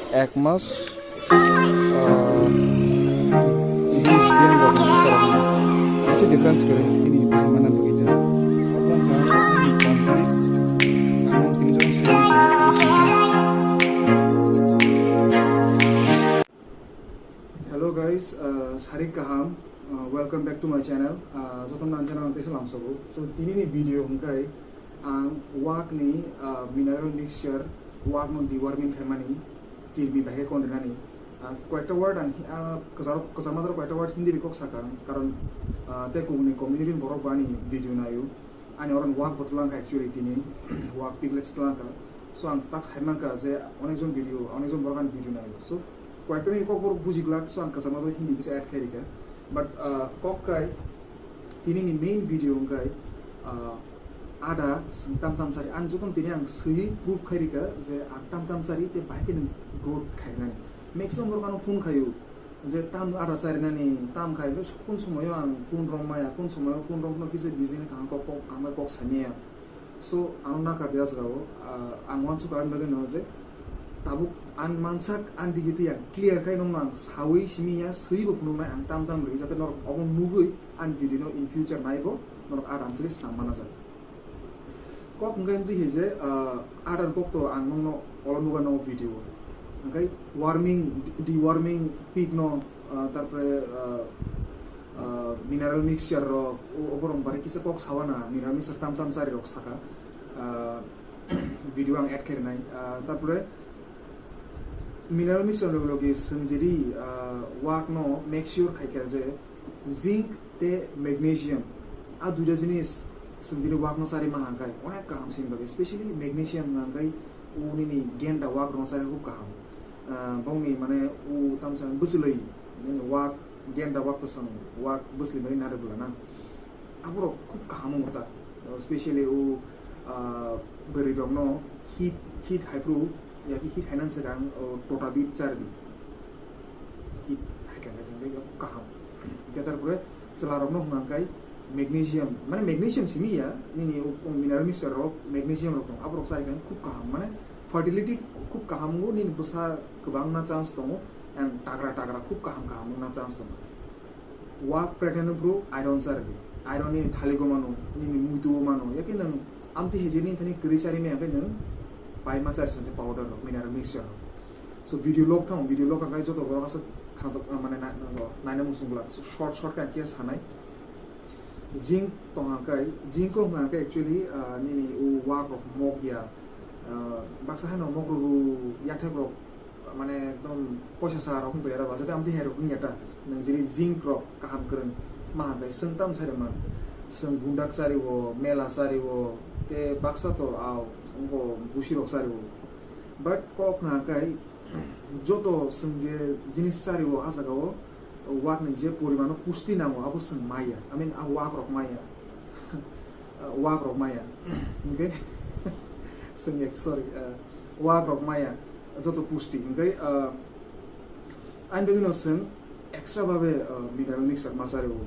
1 মাস 20 दिन lagi sekarang masih difference keren ini mana begitu apa ini complete namun pinjam hello guys Sarik Kaham welcome back to my channel jotom nan channel te salam sobo so tini ni video hungkai ang wak ni mineral mixture wak no deworming khamani kirbi bahe kondenani কয়েকটা word kasar mazar কয়েকটা word Hindi বিকক সাকা কারণ তে কুগনি community বড় বানি video নাইও আনি ওরন walk বতলাঙ্কা actually তিনি walk পিগলেটস তলাঙ্কা so আং তাক হাইমাঙ্কা যে অনেকজন বড়গান ভিডিও নাইও সো কয়েকটা নি কক বড় বুঝিগলাক সো আং kasar mazar হিন্দি কিসে অ্যাড খাইরিকা বাট কক কাই তিনি নি main video guy ada tam sari an jotom tini ang sui proof khairika je tam sari te baike ni growth khairnani maximum rokano phone khayu je tam ada sari nani tam khaibe kun somoyo ang phone romaya kun somoyo phone romno kise busy ni kang kok amai kok sania so anna ka bias gao ang wan su kan bage no je tabuk an mansak an digiti ya clear kai nong nang sawi simia sui bo phunu mai ang tam ri jate nor obon nugui an video no in future naibo nor aram sili samana ja kok ngai ndi heje adan kok to ang no olonuga no video ngai deworming pig no tarpore mineral mixture ro oborom bare kise kok sawana mineral mixture tam sari rok saka video ang add kare nai tarpore mineral mixture lo logi sanjeri wak no make sure khaika je zinc te magnesium a duja jinis संजीनी walk nursery महंगाई उन्हें काम सिंह बगे specially magnesium महंगाई ऊनी नी गेंडा वाक nursery खूब काम brownie माने ऊ तम सन बुझलई ने वाक गेंडा वाक तो सन वाक बुझली भाई नारे बोला ना अब रो खूब काम होता स्पेशली ऊ बरी रंगनो हीट हाइप्रो या कि हीट हाइनन से काम टोटा बीट चार्दी हीट हाइकन का खूब काम क्या तरह चला रंगनो महंगाई magnesium माने magnesium simi ya ini mineral mixture rock magnesium rock tong abrok sai kan खूब kaham माने fertility खूब kaham go nin busa kebang na chance tong and tagra खूब kaham na chance tong wak pattern bro iron sar iron ni thali go mano ni mutu mano yake nang amti hejeni thani kri sari me ake nang pai ma char sante powder rock mineral mixture so video log ka joto boro kasa khana to mane na musungla short ka kia sanai zinc tongangkai zinc ko ngangkai actually nini u wak rok mok ya baksa hano mok ru yathak rok mane ekdom poisa sa rok to yara bajate ambi hero kunyata nang jiri zinc rok kaham kren mahangai sengtam sareman seng bundak sari wo mela sari wo te baksa to aw ngo bushi rok sari wo but kok ngangkai joto sengje jinis sari wo asaga wo wak ni je porimano pusti namo abo seng maya I mean wak rok maya okay seng sorry wak rok maya joto pusti okay an begino seng extra babe mineral mixture masare o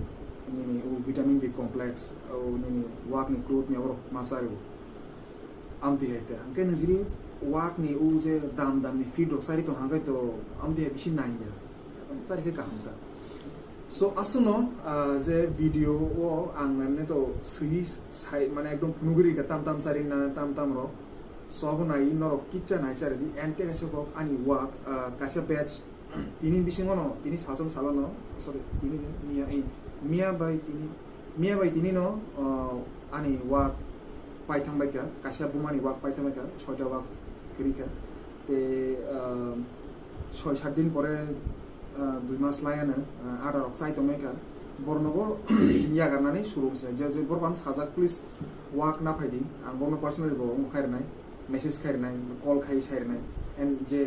ini o vitamin B complex o ini wak ni growth ni abo masare o amti hete okay najiri wak ni o je dam ni feed rok sari to hangai to amti bishi nanya sari ke kahamta so asuno je video o ang namne to sui sai mane ekdom phunuguri ka tam sari na tam ro sobo nai noro kicha nai sari di ente ka soko ani wak kasa batch tini bisingo no tini sasan salo no sorry tini mia bai tini no ani wak paithang bai ka kasa bumani wak paithang bai ka 6টা wak kirika te 6-7 din pore 2 মাস লায়ানো আডা rock সাইতো maker বর্ণগর ইয়া গারনানি শুরু হইছে যে বরবান সাজাক please walk না ফাইদি আং বর্ণ personally বো খাইর নাই message খাইর নাই কল খাই সাইর নাই এন্ড যে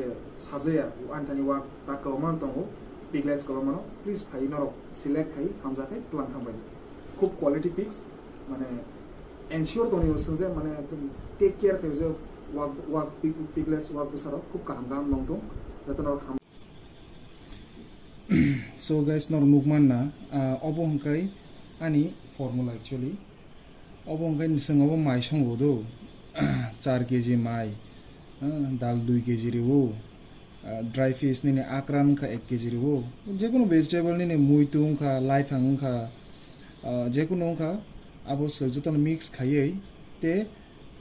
সাজায়া আনতানি ওয়াক তাকা মান তঙ্গ পিগলেটস কল মানো প্লিজ ফাই নরক সিলেক্ট খাই হামজা খাই প্লান খামবাই খুব কোয়ালিটি পিক্স মানে এনশিওর তনি হইছে যে মানে টেক কেয়ার খাই যে ওয়াক পিগলেটস ওয়াক বসার খুব কাম নং দং যাতে নরক so guys nor nukman na obo hangkai ani formula actually obo hangkai nisang obo mai songo do 4 kg mai dal 2 kg rewo dry fish निने आक्रान का 1 केजी रिवो जे कोनो वेजिटेबल निने मुइतुं का लाइफां का जे कोनो का abo sejutan mix khayei te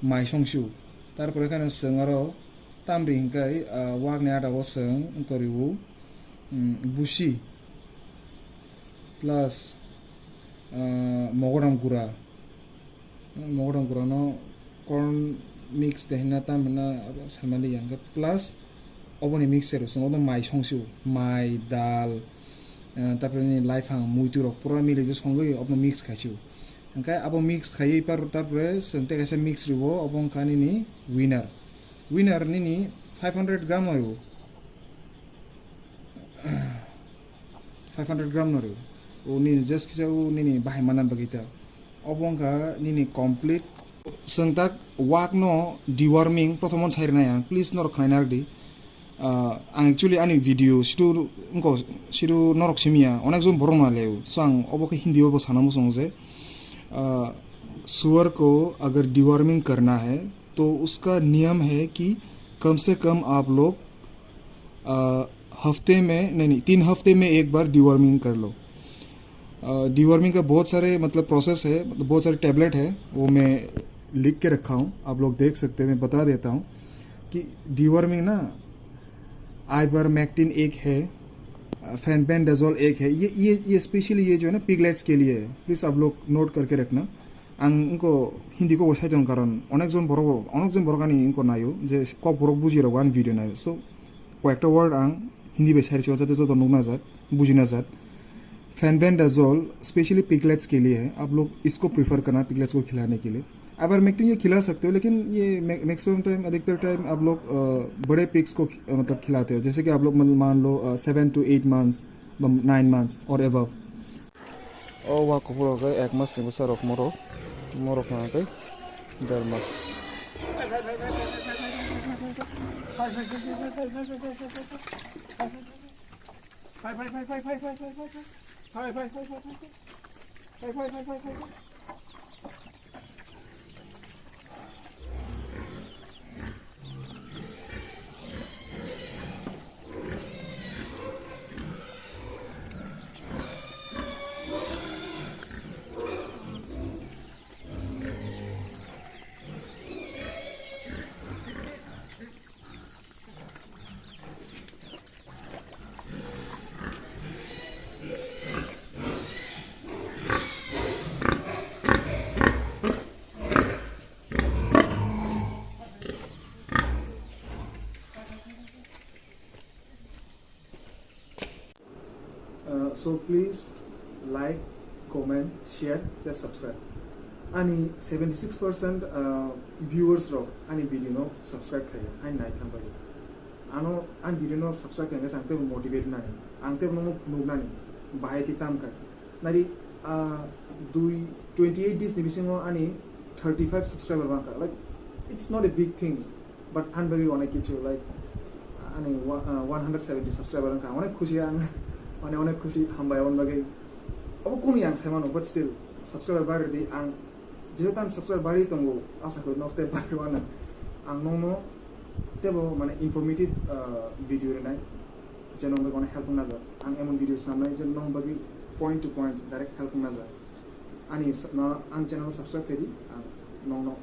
maisongsiu tarpore khane sengaro tamri hingkai wakne ada wo seng koriwu bushi plus mogodam gura no corn mix dehna tamna samali yang plus oboni mixer seng odom maisongsiu mai dal tarpore ni laifang muiturok pura mili je songgoi obno mix khaisu angkai abo mix khai par tarpore sente kaisa mix ribo obong khani ni winner nini 500 gram noyo 500 gram noyo o ni just kisa o nini bahai manan bagita obong kha nini complete sengtak wak no deworming prothomon sairna yang please nor khainar di actually ani video siru norok simia onek jon borong na leu so ang oboke hindi obo sanamo songje सुअर को अगर deworming करना है तो उसका नियम है कि कम से कम आप लोग हफ्ते में नहीं 3 हफ्ते में एक बार डिवॉर्मिंग कर लो डिवॉर्मिंग का बहुत सारे मतलब प्रोसेस है बहुत सारे टैबलेट है वो मैं लिख के रखा हूँ आप लोग देख सकते हैं मैं बता देता हूँ कि डिवॉर्मिंग ना आइवरमेक्टिन एक है फेनबेंडाजोल एक है ये स्पेशली ये जो है ना पिगलेट्स के लिए है प्लीज आप लोग नोट करके रखना आं इनको हिंदी को बसाई दं कारण अनेक जन बरगानी इनको नायो जे कक बरक बुजिरो आं भिडियो नायो सो कयेकटा वर्ड आं हिंदी बेसारिसो जाते जतो नुना जात बुजिना जात फेनबेंडाजोल स्पेशली पिगलेट्स के लिए है आप लोग इसको प्रीफर करना पिगलेट्स को खिलाने के लिए आइवरमेक्टिन ये खिला सकते हो लेकिन ये मैक्सिमम टाइम अधिकतर टाइम आप लोग बड़े पिग्स को मतलब खिलाते हो जैसे कि आप लोग मान लो 7 to 8 months 9 months और above ओ वा कपुरो के 1 मास नि बसरक मोरक ना के 1.5 मास So please like, comment, share, and subscribe. Ani 76% viewers ro ani video no subscribe khaya ai nai tham bai. Ano an video no subscribe kanga sangte motivate nani. Angte no nani bahai ki tam kai. Nari 28 days ni bisingo ani 35 subscriber bangka. Like it's not a big thing, but an bagi onek kichu like ani 170 subscriber bangka onek khushi ang माने अनेक खुशी हामबाय अन बागै अब कोमी आं साइमानो but still subscriber बारि आं जेहेतु आं सब्सक्राइबर बारि दंगो आशा को नर्थे बारिवाना आं नोनो तेबो माने इनफॉर्मेटिव वीडियो रेनाय जेन नंग गने हेल्प ना जा आं एमन वीडियोस नामनाय जेन नंग बागै point two point direct help ना जा आनि आं चैनल सब्सक्राइब करि आं नोनो